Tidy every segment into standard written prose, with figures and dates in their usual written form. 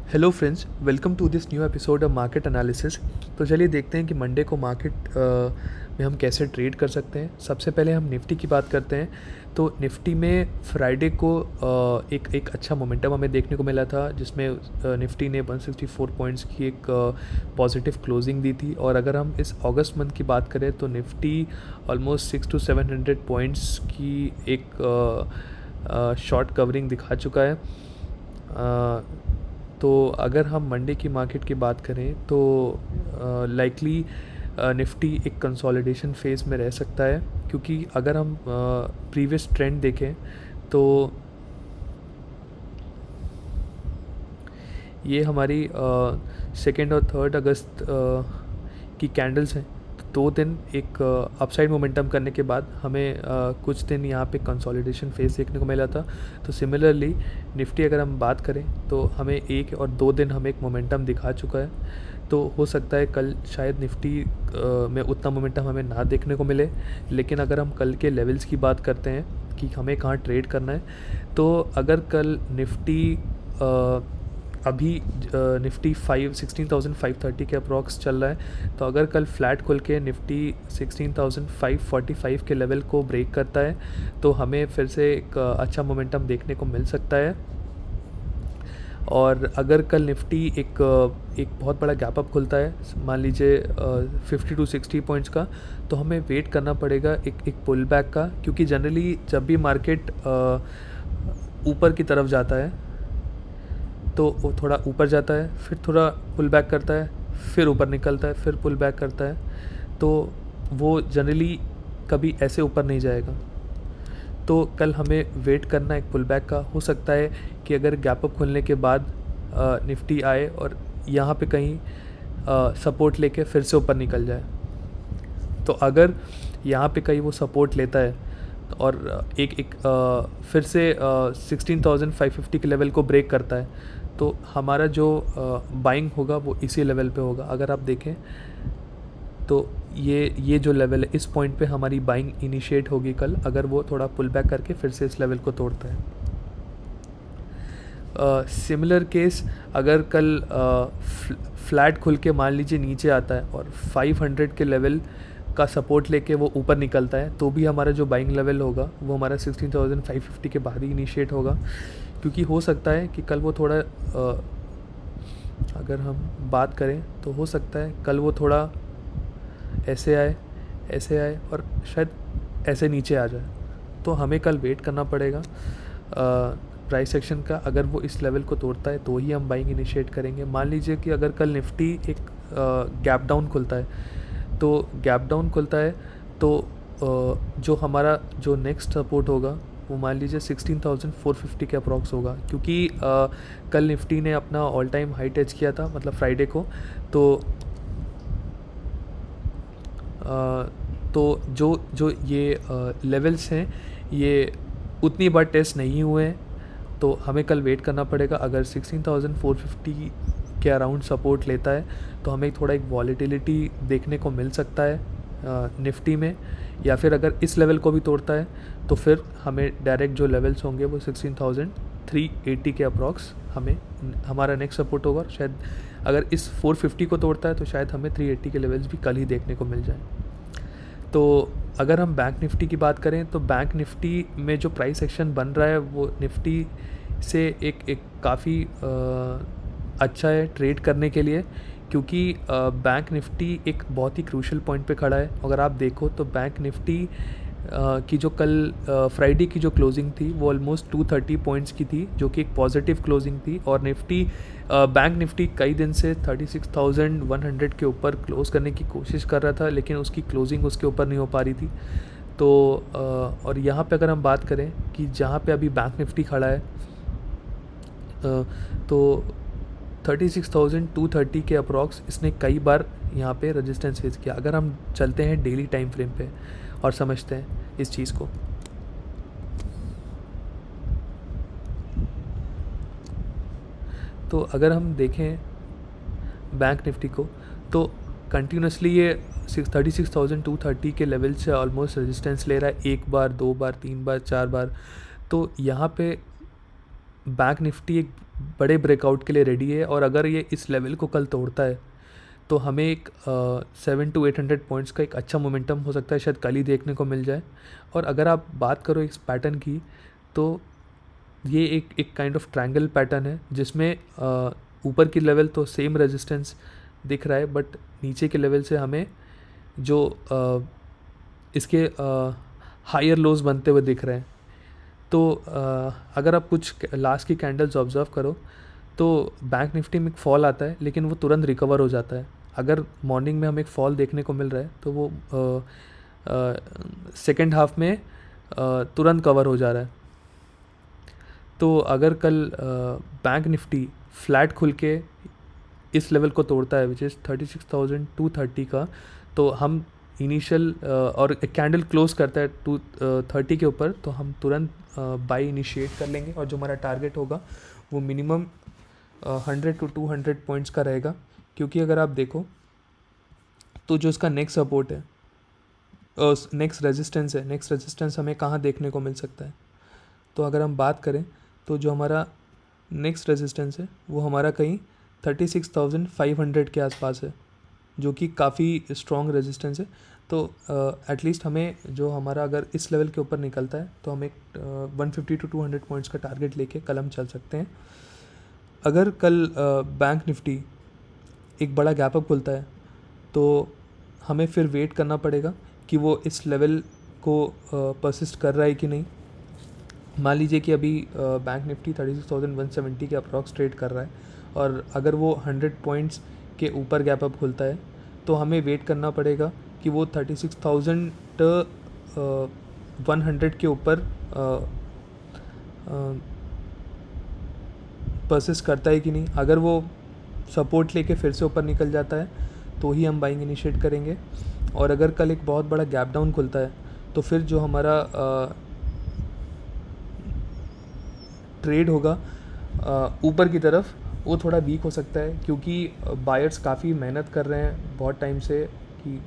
Hello friends, welcome to this new episode of market analysis. तो चलिए देखते हैं कि मंडे को मार्केट में हम कैसे ट्रेड कर सकते हैं। सबसे पहले हम निफ्टी की बात करते हैं। तो निफ्टी में फ्राइडे को एक अच्छा मोमेंटम हमें देखने को मिला था, जिसमें निफ्टी ने 164 पॉइंट्स की एक पॉजिटिव क्लोजिंग दी थी। और अगर हम इस अगस्त मंथ की बात करें तो निफ्टी ऑलमोस्ट 600 to 700 पॉइंट्स की एक शॉर्ट कवरिंग दिखा चुका है। तो अगर हम मंडे की मार्केट की बात करें तो लाइकली निफ्टी एक कंसोलिडेशन फेज़ में रह सकता है, क्योंकि अगर हम प्रीवियस ट्रेंड देखें तो ये हमारी 2 और 3 अगस्त की कैंडल्स हैं। तो 2 दिन एक अपसाइड मोमेंटम करने के बाद हमें कुछ दिन यहाँ पे कंसोलिडेशन फेज़ देखने को मिला था। तो सिमिलरली निफ्टी अगर हम बात करें तो हमें 1 और 2 दिन हमें एक मोमेंटम दिखा चुका है। तो हो सकता है कल शायद निफ्टी में उतना मोमेंटम हमें ना देखने को मिले। लेकिन अगर हम कल के लेवल्स की बात करते हैं कि हमें कहाँ ट्रेड करना है, तो अगर कल निफ्टी अभी निफ्टी 16,530 के अप्रॉक्स चल रहा है, तो अगर कल फ्लैट खुल के निफ्टी 16,545 के लेवल को ब्रेक करता है तो हमें फिर से एक अच्छा मोमेंटम देखने को मिल सकता है। और अगर कल निफ्टी एक बहुत बड़ा गैप अप खुलता है, मान लीजिए 50 to 60 पॉइंट्स का, तो हमें वेट करना पड़ेगा एक पुल बैक का, क्योंकि जनरली जब भी मार्केट ऊपर की तरफ जाता है तो वो थोड़ा ऊपर जाता है, फिर थोड़ा पुल बैक करता है, फिर ऊपर निकलता है, फिर पुल बैक करता है। तो वो जनरली कभी ऐसे ऊपर नहीं जाएगा। तो कल हमें वेट करना एक पुल बैक का। हो सकता है कि अगर गैप अप खुलने के बाद निफ्टी आए और यहाँ पे कहीं सपोर्ट लेके फिर से ऊपर निकल जाए। तो अगर यहाँ पे कहीं वो सपोर्ट लेता है और फिर से 16,550 के लेवल को ब्रेक करता है, तो हमारा जो बाइंग होगा वो इसी लेवल पे होगा। अगर आप देखें तो ये जो लेवल है, इस पॉइंट पे हमारी बाइंग इनिशिएट होगी कल, अगर वो थोड़ा पुल बैक करके फिर से इस लेवल को तोड़ता है। सिमिलर केस अगर कल फ्लैट खुल के मान लीजिए नीचे आता है और 500 के लेवल का सपोर्ट लेके वो ऊपर निकलता है, तो भी हमारा जो बाइंग लेवल होगा वो हमारा 16,550 के बाद ही इनिशिएट होगा। क्योंकि हो सकता है कि कल वो थोड़ा अगर हम बात करें तो हो सकता है कल वो थोड़ा ऐसे आए और शायद ऐसे नीचे आ जाए। तो हमें कल वेट करना पड़ेगा प्राइस एक्शन का। अगर वो इस लेवल को तोड़ता है तो ही हम बाइंग इनिशिएट करेंगे। मान लीजिए कि अगर कल निफ्टी एक गैप डाउन खुलता है, तो जो हमारा जो नेक्स्ट सपोर्ट होगा वो मान लीजिए 16,450 के अप्रॉक्स होगा, क्योंकि कल निफ्टी ने अपना ऑल टाइम हाई टच किया था, मतलब फ्राइडे को। तो जो ये लेवल्स हैं ये उतनी बार टेस्ट नहीं हुए हैं। तो हमें कल वेट करना पड़ेगा। अगर 16,450 के अराउंड सपोर्ट लेता है तो हमें थोड़ा एक वॉलेटिलिटी देखने को मिल सकता है निफ्टी में। या फिर अगर इस लेवल को भी तोड़ता है तो फिर हमें डायरेक्ट जो लेवल्स होंगे वो 16,380 के अप्रॉक्स हमारा नेक्स्ट सपोर्ट होगा। और शायद अगर इस 450 को तोड़ता है तो शायद हमें 380 के लेवल्स भी कल ही देखने को मिल जाए। तो अगर हम बैंक निफ्टी की बात करें तो बैंक निफ्टी में जो प्राइस एक्शन बन रहा है वो निफ्टी से एक काफ़ी अच्छा है ट्रेड करने के लिए, क्योंकि बैंक निफ्टी एक बहुत ही क्रूशल पॉइंट पे खड़ा है। अगर आप देखो तो बैंक निफ्टी की जो कल फ्राइडे की जो क्लोजिंग थी वो ऑलमोस्ट 230 पॉइंट्स की थी, जो कि एक पॉजिटिव क्लोजिंग थी। और बैंक निफ्टी कई दिन से 36,100 के ऊपर क्लोज़ करने की कोशिश कर रहा था, लेकिन उसकी क्लोजिंग उसके ऊपर नहीं हो पा रही थी। तो और यहाँ पे अगर हम बात करें कि जहाँ पे अभी बैंक निफ्टी खड़ा है तो 36,230 के अप्रॉक्स इसने कई बार यहाँ पे रेजिस्टेंस फेस किया। अगर हम चलते हैं डेली टाइम फ्रेम पे और समझते हैं इस चीज़ को, तो अगर हम देखें बैंक निफ्टी को तो कंटिन्यूसली ये 36,230 के लेवल से ऑलमोस्ट रेजिस्टेंस ले रहा है, 1 बार 2 बार 3 बार 4 बार। तो यहाँ पे बैंक निफ्टी एक बड़े ब्रेकआउट के लिए रेडी है, और अगर ये इस लेवल को कल तोड़ता है तो हमें एक 700 to 800 पॉइंट्स का एक अच्छा मोमेंटम हो सकता है, शायद कल ही देखने को मिल जाए। और अगर आप बात करो इस पैटर्न की, तो ये एक काइंड ऑफ ट्रायंगल पैटर्न है, जिसमें ऊपर की लेवल तो सेम रेजिस्टेंस दिख रहा है, बट नीचे के लेवल से हमें जो इसके हायर लोज बनते हुए दिख रहे हैं। तो अगर आप कुछ लास्ट की कैंडल्स ऑब्जर्व करो तो बैंक निफ्टी में एक फॉल आता है, लेकिन वो तुरंत रिकवर हो जाता है। अगर मॉर्निंग में हमें एक फॉल देखने को मिल रहा है तो वो सेकेंड हाफ में तुरंत कवर हो जा रहा है। तो अगर कल बैंक निफ्टी फ्लैट खुल के इस लेवल को तोड़ता है, विच इज़ 36,230 का, तो हम इनिशियल और एक कैंडल क्लोज करता है 230 के ऊपर, तो हम तुरंत बाई इनिशिएट कर लेंगे, और जो हमारा टारगेट होगा वो मिनिमम 100 to 200 पॉइंट्स का रहेगा। क्योंकि अगर आप देखो तो जो इसका नेक्स्ट सपोर्ट है, नेक्स्ट रेजिस्टेंस हमें कहाँ देखने को मिल सकता है। तो अगर हम बात करें तो जो हमारा नेक्स्ट रेजिस्टेंस है वो हमारा कहीं 36,500 के आसपास है, जो कि काफ़ी स्ट्रॉन्ग रेजिस्टेंस है। तो एटलीस्ट हमें जो हमारा अगर इस लेवल के ऊपर निकलता है तो हम एक 150 to 200 पॉइंट्स का टारगेट लेके कल हम चल सकते हैं। अगर कल बैंक निफ्टी एक बड़ा गैप अप खुलता है तो हमें फिर वेट करना पड़ेगा कि वो इस लेवल को परसिस्ट कर रहा है कि नहीं। मान लीजिए कि अभी बैंक निफ्टी 36,170 के अप्रॉक्स ट्रेड कर रहा है, और अगर वो 100 पॉइंट्स के ऊपर गैप अप खुलता है तो हमें वेट करना पड़ेगा कि वो 36,100 के ऊपर परसिस्ट करता है कि नहीं। अगर वो सपोर्ट लेके फिर से ऊपर निकल जाता है तो ही हम बाइंग इनिशिएट करेंगे। और अगर कल एक बहुत बड़ा गैप डाउन खुलता है तो फिर जो हमारा ट्रेड होगा ऊपर की तरफ, वो थोड़ा वीक हो सकता है, क्योंकि बायर्स काफ़ी मेहनत कर रहे हैं बहुत टाइम से कि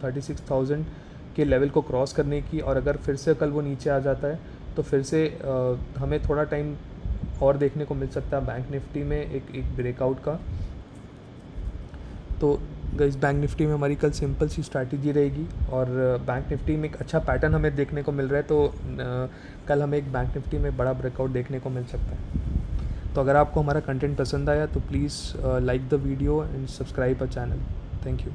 36,000 के लेवल को क्रॉस करने की। और अगर फिर से कल वो नीचे आ जाता है तो फिर से हमें थोड़ा टाइम और देखने को मिल सकता है बैंक निफ्टी में एक ब्रेकआउट का। तो गाइस, बैंक निफ्टी में हमारी कल सिंपल सी स्ट्रैटेजी रहेगी, और बैंक निफ्टी में एक अच्छा पैटर्न हमें देखने को मिल रहा है, तो कल हमें एक बैंक निफ्टी में बड़ा ब्रेकआउट देखने को मिल सकता है। तो अगर आपको हमारा कंटेंट पसंद आया तो please like the video and subscribe our channel. Thank you.